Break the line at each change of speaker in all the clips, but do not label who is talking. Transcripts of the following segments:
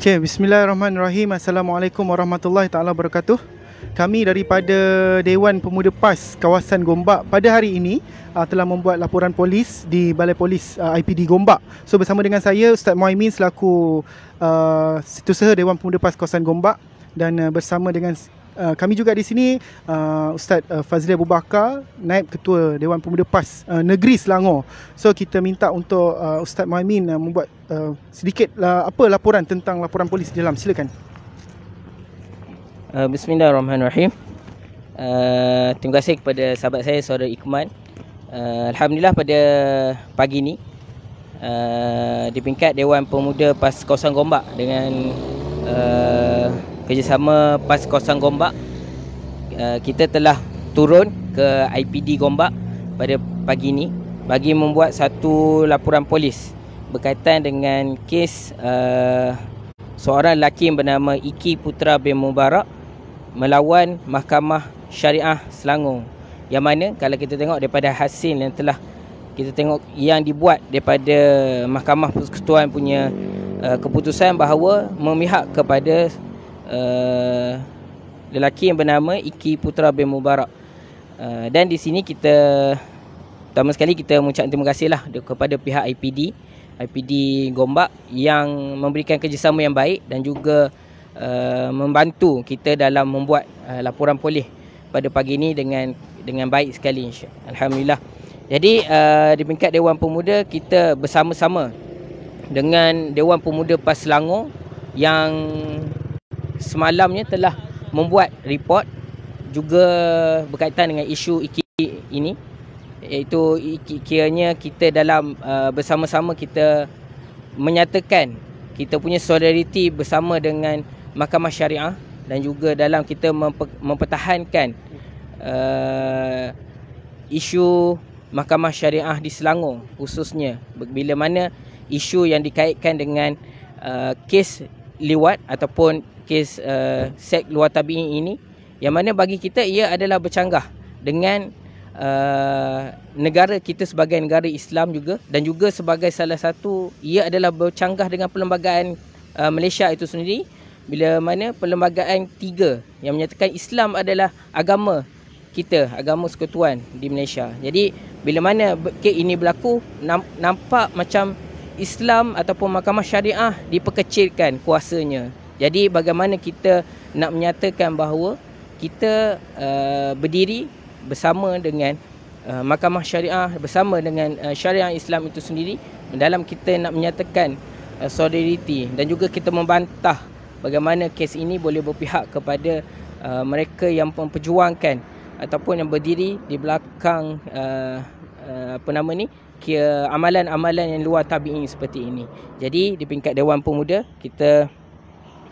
Okay, bismillahirrahmanirrahim. Assalamualaikum warahmatullahi taala wabarakatuh. Kami daripada Dewan Pemuda PAS kawasan Gombak pada hari ini telah membuat laporan polis di Balai Polis IPD Gombak. So bersama dengan saya Ustaz Muhaimin selaku Setiausaha Dewan Pemuda PAS kawasan Gombak, dan bersama dengan kami juga di sini Ustaz Fazli Abu Bakar, Naib Ketua Dewan Pemuda PAS Negeri Selangor. So kita minta untuk Ustaz Muhaimin membuat sedikit laporan tentang laporan polis di dalam. Silakan.
Bismillahirrahmanirrahim. Terima kasih kepada sahabat saya Saudara Ikman. Alhamdulillah pada pagi ini di peringkat Dewan Pemuda PAS kawasan Gombak dengan kerjasama PAS kawasan Gombak, kita telah turun ke IPD Gombak pada pagi ini bagi membuat satu laporan polis berkaitan dengan kes seorang lelaki yang bernama Iki Putra bin Mubarak melawan Mahkamah Syariah Selangor, yang mana kalau kita tengok daripada hasil yang telah kita tengok yang dibuat daripada Mahkamah Persekutuan punya keputusan bahawa memihak kepada lelaki yang bernama Iki Putra bin Mubarak. Dan di sini kita pertama sekali kita mengucapkan terima kasihlah kepada pihak IPD Gombak yang memberikan kerjasama yang baik dan juga membantu kita dalam membuat laporan polis pada pagi ini dengan baik sekali, alhamdulillah. Jadi di peringkat Dewan Pemuda, kita bersama-sama dengan Dewan Pemuda PAS Selangor yang semalamnya telah membuat report juga berkaitan dengan isu Iki ini, iaitu kiranya kita dalam bersama-sama kita menyatakan kita punya solidariti bersama dengan Mahkamah Syariah dan juga dalam kita mempertahankan isu Mahkamah Syariah di Selangor, khususnya bila mana isu yang dikaitkan dengan kes liwat ataupun kes seks luar tabi'i ini, yang mana bagi kita ia adalah bercanggah dengan negara kita sebagai negara Islam juga, dan juga sebagai salah satu ia adalah bercanggah dengan perlembagaan Malaysia itu sendiri, bila mana perlembagaan 3 yang menyatakan Islam adalah agama kita, agama sekutuan di Malaysia. Jadi bila mana kes ini berlaku, nampak macam Islam ataupun Mahkamah Syariah diperkecilkan kuasanya. Jadi bagaimana kita nak menyatakan bahawa kita berdiri bersama dengan Mahkamah Syariah, bersama dengan Syariah Islam itu sendiri, dalam kita nak menyatakan solidariti, dan juga kita membantah bagaimana kes ini boleh berpihak kepada mereka yang memperjuangkan ataupun yang berdiri di belakang amalan-amalan yang luar tabi'i seperti ini. Jadi di peringkat Dewan Pemuda, kita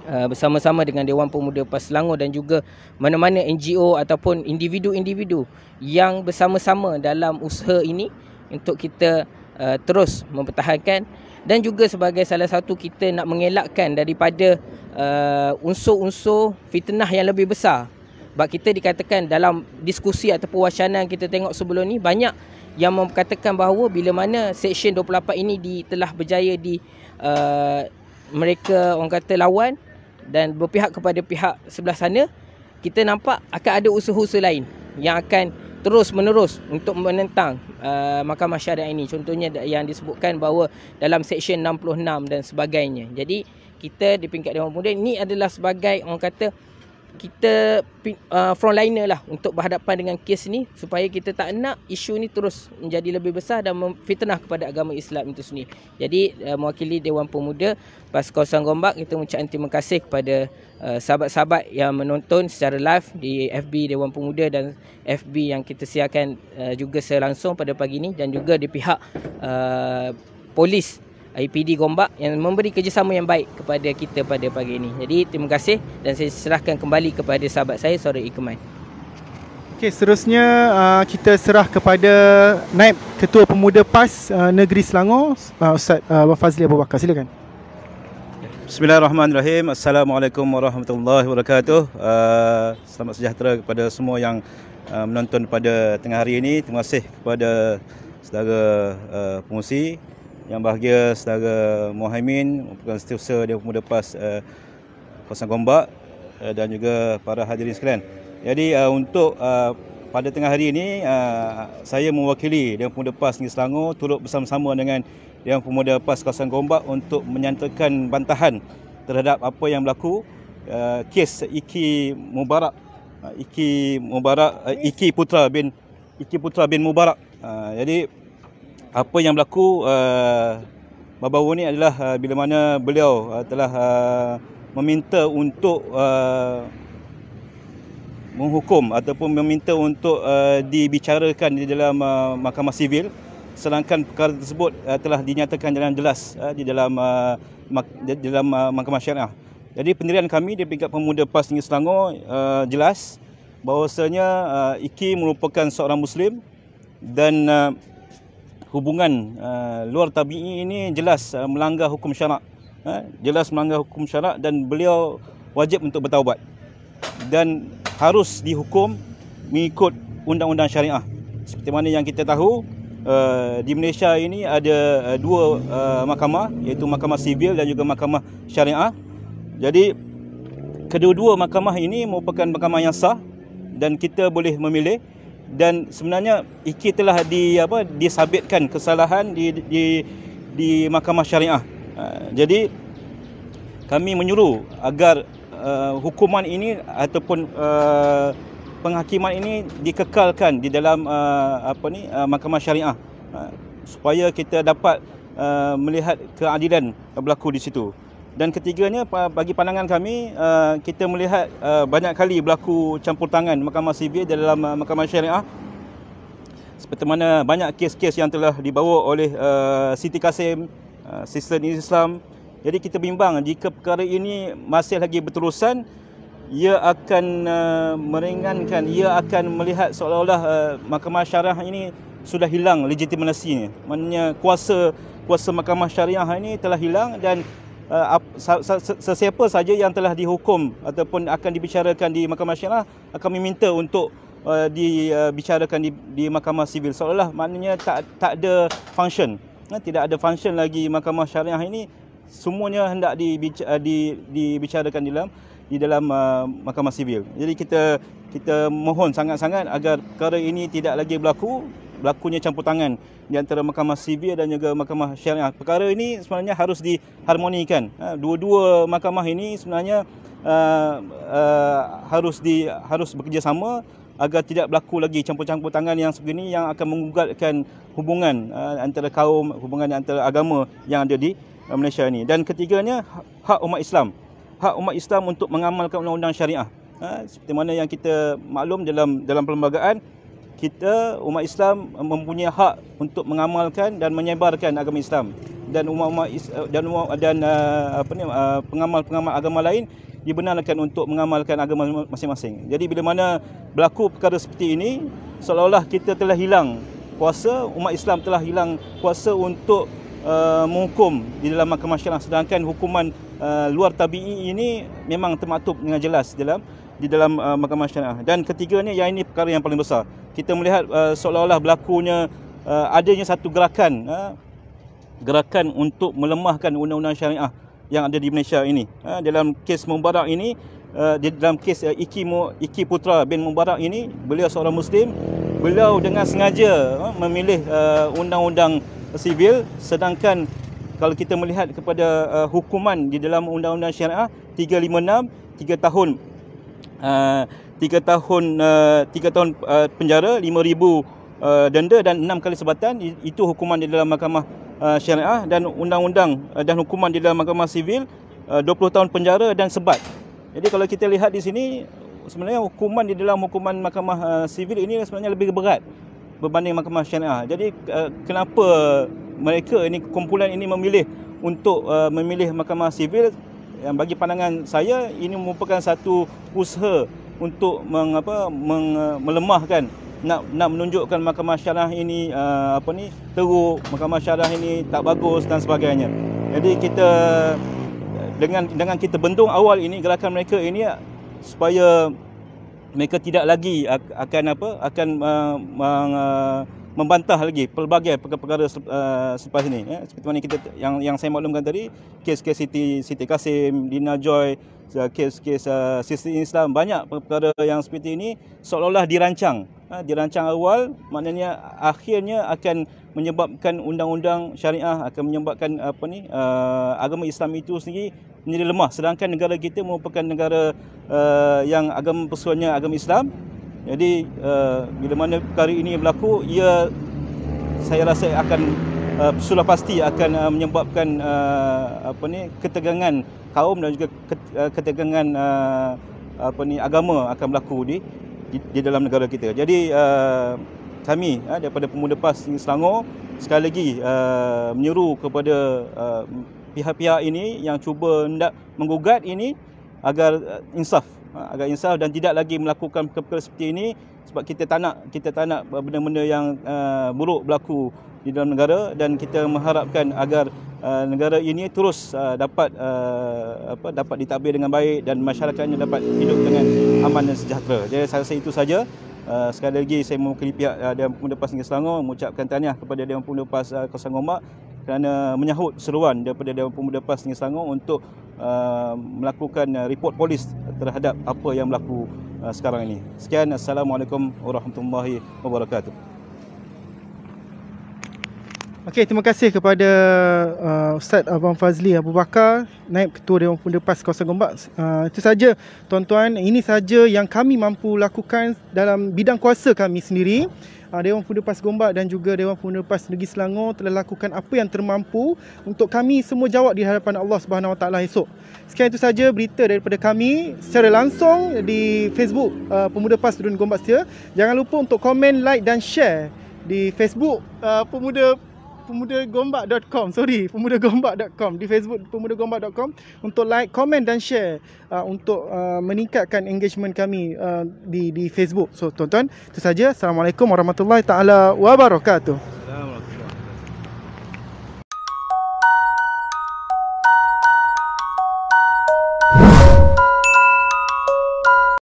bersama-sama dengan Dewan Pemuda PAS Selangor dan juga mana-mana NGO ataupun individu-individu yang bersama-sama dalam usaha ini untuk kita terus mempertahankan, dan juga sebagai salah satu kita nak mengelakkan daripada unsur-unsur fitnah yang lebih besar. Sebab kita dikatakan dalam diskusi ataupun wacana yang kita tengok sebelum ni, banyak yang mengatakan bahawa bila mana Seksyen 28 ini telah berjaya mereka orang kata lawan dan berpihak kepada pihak sebelah sana, kita nampak akan ada usaha-usaha lain yang akan terus-menerus untuk menentang Mahkamah Syariah ini. Contohnya yang disebutkan bahawa dalam Seksyen 66 dan sebagainya. Jadi kita di peringkat Dewan Pemuda ini adalah sebagai orang kata kita frontliner lah untuk berhadapan dengan kes ni, supaya kita tak nak isu ni terus menjadi lebih besar dan memfitnah kepada agama Islam itu sendiri. Jadi mewakili Dewan Pemuda PAS kawasan Gombak, kita mengucapkan terima kasih kepada sahabat-sahabat yang menonton secara live di FB Dewan Pemuda dan FB yang kita siarkan juga selangsung pada pagi ini, dan juga di pihak polis IPD Gombak yang memberi kerjasama yang baik kepada kita pada pagi ini. Jadi terima kasih, dan saya serahkan kembali kepada sahabat saya Saudara Ikman.
Okey, seterusnya kita serah kepada Naib Ketua Pemuda PAS Negeri Selangor, Ustaz Fazli Abu Bakar. Silakan.
Bismillahirrahmanirrahim. Assalamualaikum warahmatullahi wabarakatuh. Selamat sejahtera kepada semua yang menonton pada tengah hari ini. Terima kasih kepada saudara pengurusi Yang bahagia saudara Muhaimin merupakan setiausaha Dewan Pemuda PAS kawasan Gombak dan juga para hadirin sekalian. Jadi untuk pada tengah hari ini saya mewakili Dewan Pemuda PAS Negeri Selangor turut bersama-sama dengan Dewan Pemuda PAS kawasan Gombak untuk menyatakan bantahan terhadap apa yang berlaku kes Iki Putra bin Mubarak. Jadi apa yang berlaku baru-baru ini adalah bila mana beliau telah meminta untuk menghukum ataupun meminta untuk dibicarakan di dalam mahkamah sivil, sedangkan perkara tersebut telah dinyatakan dengan jelas di dalam mahkamah syariah. Jadi pendirian kami di peringkat Pemuda PAS Negeri Selangor jelas bahawasanya Iki merupakan seorang Muslim dan hubungan luar tabi'i ini jelas melanggar hukum syarak. Jelas melanggar hukum syarak dan beliau wajib untuk bertaubat dan harus dihukum mengikut undang-undang syariah. Seperti mana yang kita tahu, di Malaysia ini ada dua mahkamah, iaitu mahkamah sivil dan juga mahkamah syariah. Jadi kedua-dua mahkamah ini merupakan mahkamah yang sah dan kita boleh memilih. Dan sebenarnya Iki telah disabitkan kesalahan di mahkamah syariah. Jadi kami menyuruh agar hukuman ini ataupun penghakiman ini dikekalkan di dalam mahkamah syariah supaya kita dapat melihat keadilan berlaku di situ. Dan ketiganya, bagi pandangan kami, kita melihat banyak kali berlaku campur tangan mahkamah sivil dalam mahkamah syariah. Seperti mana banyak kes-kes yang telah dibawa oleh Siti Kasim, Sister Islam. Jadi kita bimbang jika perkara ini masih lagi berterusan, ia akan meringankan, ia akan melihat seolah-olah mahkamah syariah ini sudah hilang legitimasinya. Maknanya kuasa mahkamah syariah ini telah hilang dan sesiapa saja yang telah dihukum ataupun akan dibicarakan di mahkamah syariah akan meminta untuk dibicarakan di mahkamah sivil, seolah-olah maknanya tak ada function. Tidak ada function lagi mahkamah syariah ini, semuanya hendak dibicarakan di dalam mahkamah sivil. Jadi kita mohon sangat-sangat agar perkara ini tidak lagi berlakunya campur tangan di antara mahkamah sivil dan juga mahkamah syariah. Perkara ini sebenarnya harus diharmonikan. Dua-dua mahkamah ini sebenarnya harus bekerjasama agar tidak berlaku lagi campur-campur tangan yang sebegini yang akan mengugatkan hubungan antara kaum, hubungan antara agama yang ada di Malaysia ini. Dan ketiganya, hak umat Islam. Hak umat Islam untuk mengamalkan undang-undang syariah. Seperti mana yang kita maklum dalam perlembagaan, kita umat Islam mempunyai hak untuk mengamalkan dan menyebarkan agama Islam, dan pengamal-pengamal agama lain dibenarkan untuk mengamalkan agama masing-masing. Jadi bila mana berlaku perkara seperti ini, seolah-olah kita telah hilang kuasa, umat Islam telah hilang kuasa untuk menghukum di dalam mahkamah syariah, sedangkan hukuman luar tabi'i ini memang termaktub dengan jelas di dalam mahkamah syariah. Dan ketiganya, yang ini perkara yang paling besar, kita melihat seolah-olah berlakunya adanya satu gerakan untuk melemahkan undang-undang syariah yang ada di Malaysia ini. Dalam kes Mubarak ini, dalam kes Iki Putra bin Mubarak ini, beliau seorang Muslim, beliau dengan sengaja memilih undang-undang sivil, sedangkan kalau kita melihat kepada hukuman di dalam undang-undang syariah 356, 3 tahun penjara, 5,000 denda dan 6 kali sebatan, itu hukuman di dalam mahkamah syariah. Dan undang-undang dan hukuman di dalam mahkamah sivil 20 tahun penjara dan sebat. Jadi kalau kita lihat di sini, sebenarnya hukuman di dalam hukuman mahkamah sivil ini sebenarnya lebih berat berbanding mahkamah syariah. Jadi kenapa mereka ini, kumpulan ini memilih untuk memilih mahkamah sivil? Yang bagi pandangan saya, ini merupakan satu usaha untuk melemahkan, nak menunjukkan mahkamah syariah ini teruk, mahkamah syariah ini tak bagus dan sebagainya. Jadi kita dengan kita bendung awal ini gerakan mereka ini, supaya mereka tidak lagi akan membantah lagi pelbagai perkara-perkara selepas ini. Seperti mana kita yang saya maklumkan tadi, kes-kes Siti Kasim, Dina Joy, kes-kes Sistem Islam, banyak perkara yang seperti ini seolah-olah dirancang awal, maknanya akhirnya akan menyebabkan undang-undang syariah, akan menyebabkan agama Islam itu sendiri menjadi lemah, sedangkan negara kita merupakan negara yang agama persekutuannya agama Islam. Jadi bila mana perkara ini berlaku, saya rasa akan sudah pasti akan menyebabkan ketegangan kaum dan juga ketegangan agama akan berlaku di dalam negara kita. Jadi kami daripada Pemuda PAS Selangor sekali lagi menyeru kepada pihak-pihak ini yang cuba hendak menggugat ini agar insaf dan tidak lagi melakukan perkara seperti ini, sebab kita tak nak benda-benda yang buruk berlaku di dalam negara, dan kita mengharapkan agar negara ini terus dapat ditadbir dengan baik dan masyarakatnya dapat hidup dengan aman dan sejahtera. Jadi saya rasa itu saja. Sekali lagi saya mewakili pihak Dewan Pemuda PAS Negeri Selangor mengucapkan tahniah kepada Dewan Pemuda PAS Kawasan Gombak kerana menyahut seruan daripada Dewan Pemuda PAS Negeri Selangor untuk melakukan report polis terhadap apa yang berlaku sekarang ini. Sekian, Assalamualaikum warahmatullahi wabarakatuh.
Okey, terima kasih kepada Ustaz Abang Fazli Abu Bakar, Naib Ketua Dewan Pemuda PAS Kawasan Gombak. Itu saja tuan-tuan, ini saja yang kami mampu lakukan dalam bidang kuasa kami sendiri. Dewan Pemuda PAS Gombak dan juga Dewan Pemuda PAS Negeri Selangor telah lakukan apa yang termampu untuk kami semua jawab di hadapan Allah Subhanahu Wa Taala esok. Sekian, itu saja berita daripada kami secara langsung di Facebook Pemuda PAS Turun Gombak Setia. Jangan lupa untuk komen, like dan share di Facebook pemudagombak.com, pemudagombak.com, di Facebook pemudagombak.com untuk like, komen dan share untuk meningkatkan engagement kami di Facebook. So tuan-tuan, itu saja. Assalamualaikum warahmatullahi taala wabarakatuh.